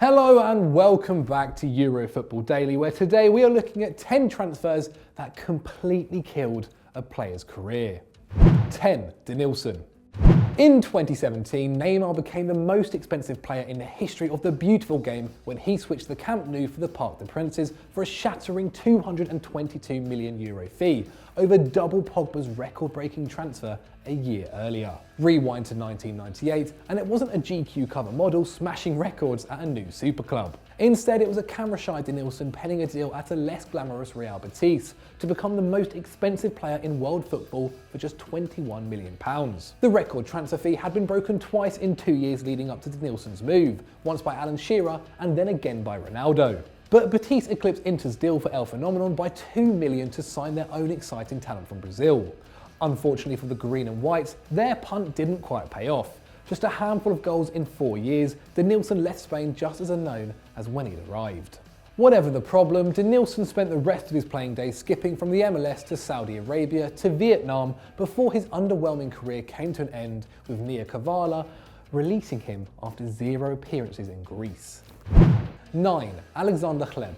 Hello and welcome back to Eurofootball Daily, where today we are looking at 10 transfers that completely killed a player's career. 10. Denilson. In 2017, Neymar became the most expensive player in the history of the beautiful game when he switched the Camp Nou for the Parc des Princes for a shattering €222 million fee, over double Pogba's record-breaking transfer a year earlier. Rewind to 1998, and it wasn't a GQ cover model smashing records at a new super club. Instead, it was a camera-shy Denilson penning a deal at a less glamorous Real Betis to become the most expensive player in world football for just £21 million. The record transfer fee had been broken twice in 2 years leading up to Denilson's move, once by Alan Shearer and then again by Ronaldo. But Betis eclipsed Inter's deal for El Phenomenon by £2 million to sign their own exciting talent from Brazil. Unfortunately for the green and whites, their punt didn't quite pay off. Just a handful of goals in 4 years, Denilson left Spain just as unknown as when he'd arrived. Whatever the problem, Denilson spent the rest of his playing days skipping from the MLS to Saudi Arabia to Vietnam before his underwhelming career came to an end with Nia Kavala releasing him after 0 appearances in Greece. 9. Alexander Hleb.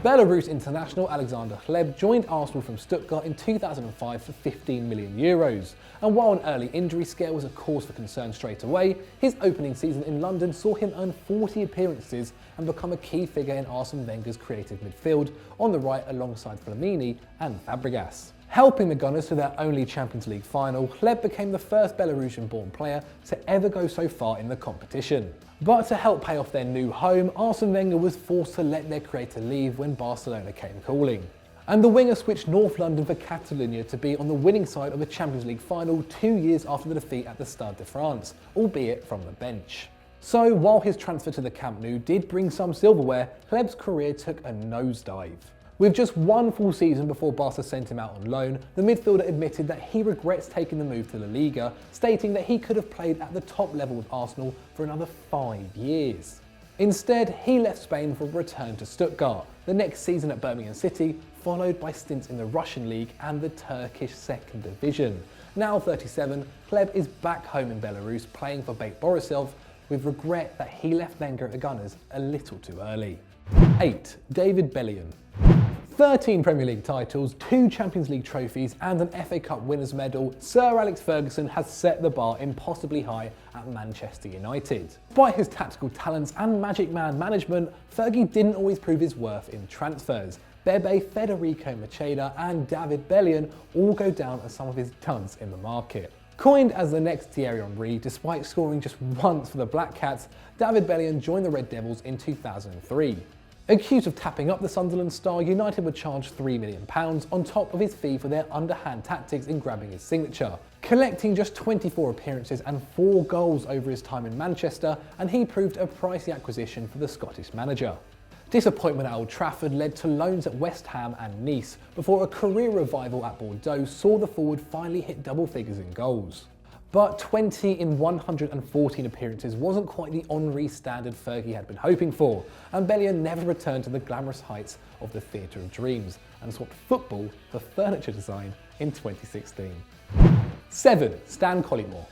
Belarus international Alexander Hleb joined Arsenal from Stuttgart in 2005 for €15 million, and while an early injury scare was a cause for concern straight away, his opening season in London saw him earn 40 appearances and become a key figure in Arsene Wenger's creative midfield, on the right alongside Flamini and Fabregas. Helping the Gunners to their only Champions League final, Hleb became the first Belarusian-born player to ever go so far in the competition. But to help pay off their new home, Arsene Wenger was forced to let their creator leave when Barcelona came calling. And the winger switched North London for Catalonia to be on the winning side of the Champions League final 2 years after the defeat at the Stade de France, albeit from the bench. So while his transfer to the Camp Nou did bring some silverware, Hleb's career took a nosedive. With just one full season before Barca sent him out on loan, the midfielder admitted that he regrets taking the move to La Liga, stating that he could have played at the top level with Arsenal for another 5 years. Instead, he left Spain for a return to Stuttgart, the next season at Birmingham City, followed by stints in the Russian League and the Turkish Second Division. Now 37, Hleb is back home in Belarus playing for Bate Borisov, with regret that he left Wenger at the Gunners a little too early. 8. David Bellion. 13 Premier League titles, 2 Champions League trophies and an FA Cup winners' medal, Sir Alex Ferguson has set the bar impossibly high at Manchester United. Despite his tactical talents and magic man management, Fergie didn't always prove his worth in transfers. Bebe, Federico Macheda and David Bellion all go down as some of his duds in the market. Coined as the next Thierry Henry, despite scoring just once for the Black Cats, David Bellion joined the Red Devils in 2003. Accused of tapping up the Sunderland star, United would charge £3 million on top of his fee for their underhand tactics in grabbing his signature. Collecting just 24 appearances and 4 goals over his time in Manchester, and he proved a pricey acquisition for the Scottish manager. Disappointment at Old Trafford led to loans at West Ham and Nice, before a career revival at Bordeaux saw the forward finally hit double figures in goals. But 20 in 114 appearances wasn't quite the Henry standard Fergie had been hoping for, and Bellion never returned to the glamorous heights of the Theatre of Dreams and swapped football for furniture design in 2016. 7. Stan Collymore.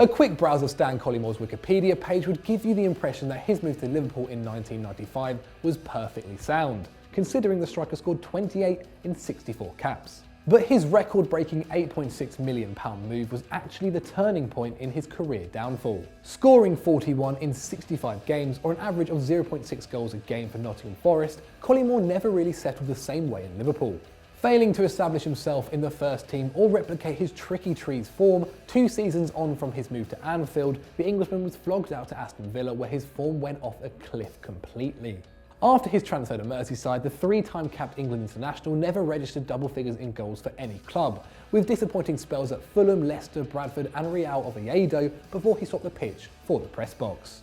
A quick browse of Stan Collymore's Wikipedia page would give you the impression that his move to Liverpool in 1995 was perfectly sound, considering the striker scored 28 in 64 caps. But his record-breaking £8.6 million move was actually the turning point in his career downfall. Scoring 41 in 65 games, or an average of 0.6 goals a game for Nottingham Forest, Collymore never really settled the same way in Liverpool. Failing to establish himself in the first team or replicate his tricky trees form, 2 seasons on from his move to Anfield, the Englishman was flogged out to Aston Villa, where his form went off a cliff completely. After his transfer to Merseyside, the 3-time capped England international never registered double figures in goals for any club, with disappointing spells at Fulham, Leicester, Bradford and Real Oviedo before he swapped the pitch for the press box.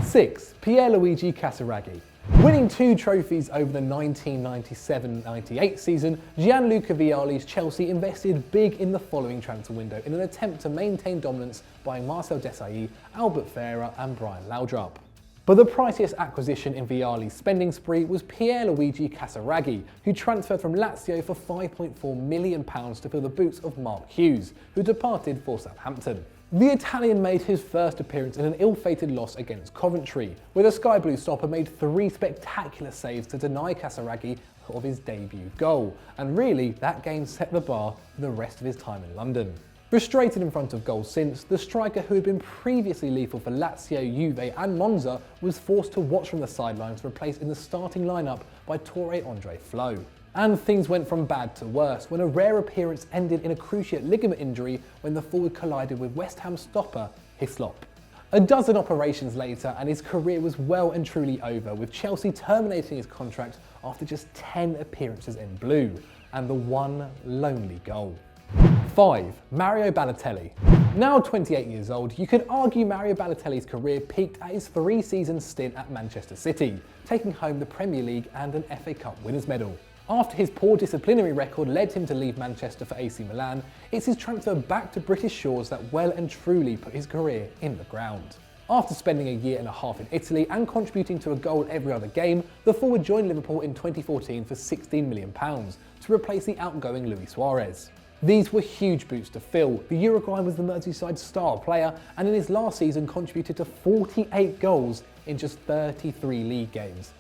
6. Pierluigi Casiraghi. Winning 2 trophies over the 1997-98 season, Gianluca Vialli's Chelsea invested big in the following transfer window in an attempt to maintain dominance, buying Marcel Desailly, Albert Ferreira and Brian Laudrup. But the priciest acquisition in Vialli's spending spree was Pierluigi Casiraghi, who transferred from Lazio for £5.4 million to fill the boots of Mark Hughes, who departed for Southampton. The Italian made his first appearance in an ill-fated loss against Coventry, where the Sky Blue stopper made 3 spectacular saves to deny Casiraghi of his debut goal, and really that game set the bar for the rest of his time in London. Frustrated in front of goals since, the striker who had been previously lethal for Lazio, Juve and Monza was forced to watch from the sidelines, replaced in the starting lineup by Torre Andre Flo. And things went from bad to worse when a rare appearance ended in a cruciate ligament injury when the forward collided with West Ham stopper Hleb. A dozen operations later and his career was well and truly over, with Chelsea terminating his contract after just 10 appearances in blue and the one lonely goal. 5. Mario Balotelli. Now 28 years old, you could argue Mario Balotelli's career peaked at his 3-season stint at Manchester City, taking home the Premier League and an FA Cup winners' medal. After his poor disciplinary record led him to leave Manchester for AC Milan, it's his transfer back to British shores that well and truly put his career in the ground. After spending a year and a half in Italy and contributing to a goal every other game, the forward joined Liverpool in 2014 for £16 million to replace the outgoing Luis Suarez. These were huge boots to fill. The Uruguayan was the Merseyside star player and in his last season contributed to 48 goals in just 33 league games.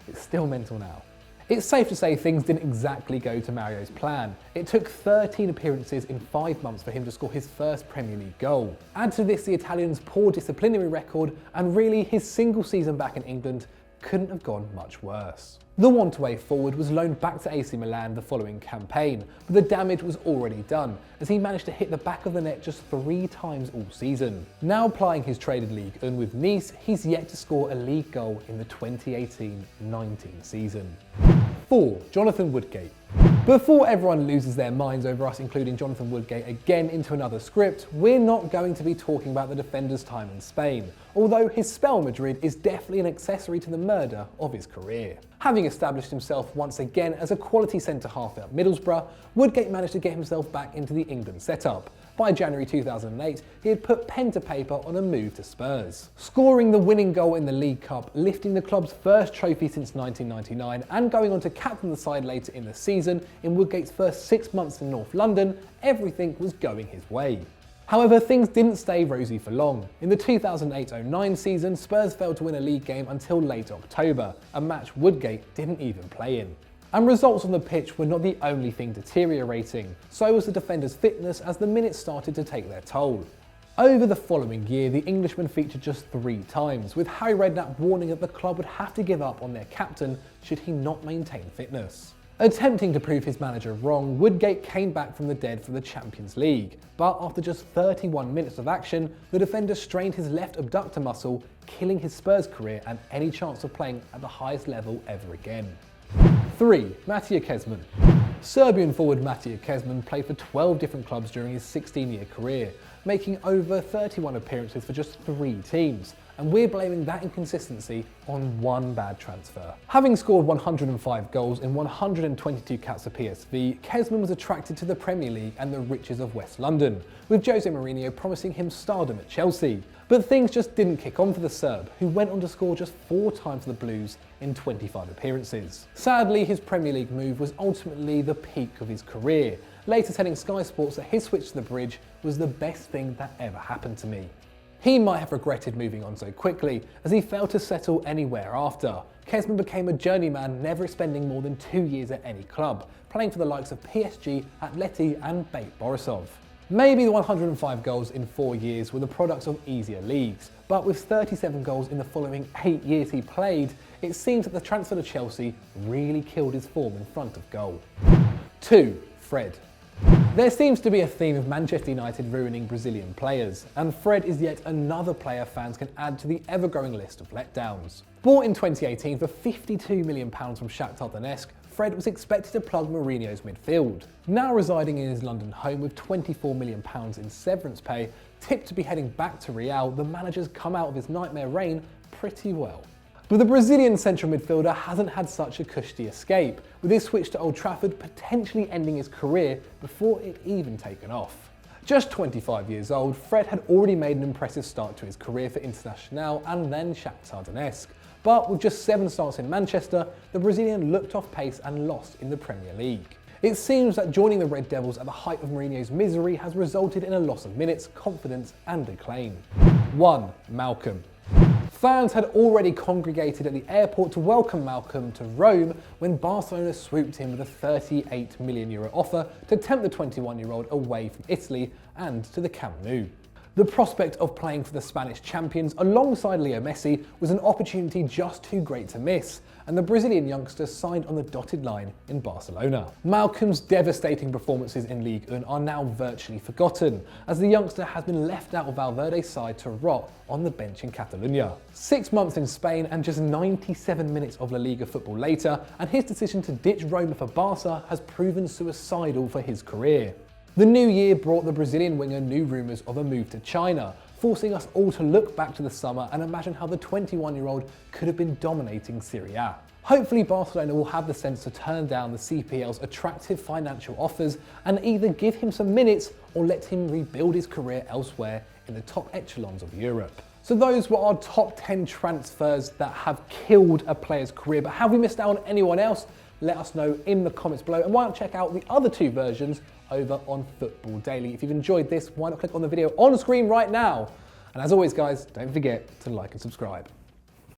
It's still mental now. It's safe to say things didn't exactly go to Mario's plan. It took 13 appearances in 5 months for him to score his first Premier League goal. Add to this the Italian's poor disciplinary record, and really his single season back in England couldn't have gone much worse. The one-way forward was loaned back to AC Milan the following campaign, but the damage was already done, as he managed to hit the back of the net just 3 times all season. Now plying his traded Ligue 1 with Nice, he's yet to score a league goal in the 2018-19 season. 4. Jonathan Woodgate. Before everyone loses their minds over us including Jonathan Woodgate again into another script, we're not going to be talking about the defender's time in Spain, although his spell in Madrid is definitely an accessory to the murder of his career. Having established himself once again as a quality centre-half at Middlesbrough, Woodgate managed to get himself back into the England setup. By January 2008, he had put pen to paper on a move to Spurs, scoring the winning goal in the League Cup, lifting the club's first trophy since 1999, and going on to captain the side later in the season. In Woodgate's first 6 months in North London, everything was going his way. However, things didn't stay rosy for long. In the 2008-09 season, Spurs failed to win a league game until late October, a match Woodgate didn't even play in. And results on the pitch were not the only thing deteriorating, so was the defender's fitness as the minutes started to take their toll. Over the following year, the Englishman featured just 3 times, with Harry Redknapp warning that the club would have to give up on their captain should he not maintain fitness. Attempting to prove his manager wrong, Woodgate came back from the dead for the Champions League, but after just 31 minutes of action, the defender strained his left abductor muscle, killing his Spurs career and any chance of playing at the highest level ever again. 3. Matija Kezman. Serbian forward Matija Kezman played for 12 different clubs during his 16-year career, making over 31 appearances for just 3 teams, and we're blaming that inconsistency on one bad transfer. Having scored 105 goals in 122 caps for PSV, Kezman was attracted to the Premier League and the riches of West London, with Jose Mourinho promising him stardom at Chelsea. But things just didn't kick on for the Serb, who went on to score just 4 times for the Blues in 25 appearances. Sadly, his Premier League move was ultimately the peak of his career, later telling Sky Sports that his switch to the bridge was the best thing that ever happened to me. He might have regretted moving on so quickly, as he failed to settle anywhere after. Kezman became a journeyman, never spending more than 2 years at any club, playing for the likes of PSG, Atleti and Bate Borisov. Maybe the 105 goals in 4 years were the products of easier leagues, but with 37 goals in the following 8 years he played, it seems that the transfer to Chelsea really killed his form in front of goal. 2. Fred. There seems to be a theme of Manchester United ruining Brazilian players, and Fred is yet another player fans can add to the ever-growing list of letdowns. Bought in 2018 for £52 million from Shakhtar Donetsk, Fred was expected to plug Mourinho's midfield. Now residing in his London home with £24 million in severance pay, tipped to be heading back to Real, the manager's come out of his nightmare reign pretty well. But the Brazilian central midfielder hasn't had such a cushy escape, with his switch to Old Trafford potentially ending his career before it even taken off. Just 25 years old, Fred had already made an impressive start to his career for Internacional and then Shakhtar Donetsk. But with just 7 starts in Manchester, the Brazilian looked off pace and lost in the Premier League. It seems that joining the Red Devils at the height of Mourinho's misery has resulted in a loss of minutes, confidence and acclaim. 1. Malcolm. Fans had already congregated at the airport to welcome Malcolm to Rome when Barcelona swooped in with a €38 million offer to tempt the 21-year-old away from Italy and to the Camp Nou. The prospect of playing for the Spanish champions alongside Leo Messi was an opportunity just too great to miss, and the Brazilian youngster signed on the dotted line in Barcelona. Malcolm's devastating performances in Ligue 1 are now virtually forgotten, as the youngster has been left out of Valverde's side to rot on the bench in Catalonia. 6 months in Spain and just 97 minutes of La Liga football later, and his decision to ditch Roma for Barca has proven suicidal for his career. The new year brought the Brazilian winger new rumours of a move to China, forcing us all to look back to the summer and imagine how the 21-year-old could have been dominating Serie A. Hopefully Barcelona will have the sense to turn down the CPL's attractive financial offers and either give him some minutes or let him rebuild his career elsewhere in the top echelons of Europe. So those were our top 10 transfers that have killed a player's career, but have we missed out on anyone else? Let us know in the comments below, and why not check out the other 2 versions over on Football Daily. If you've enjoyed this, why not click on the video on screen right now? And as always guys, don't forget to like and subscribe.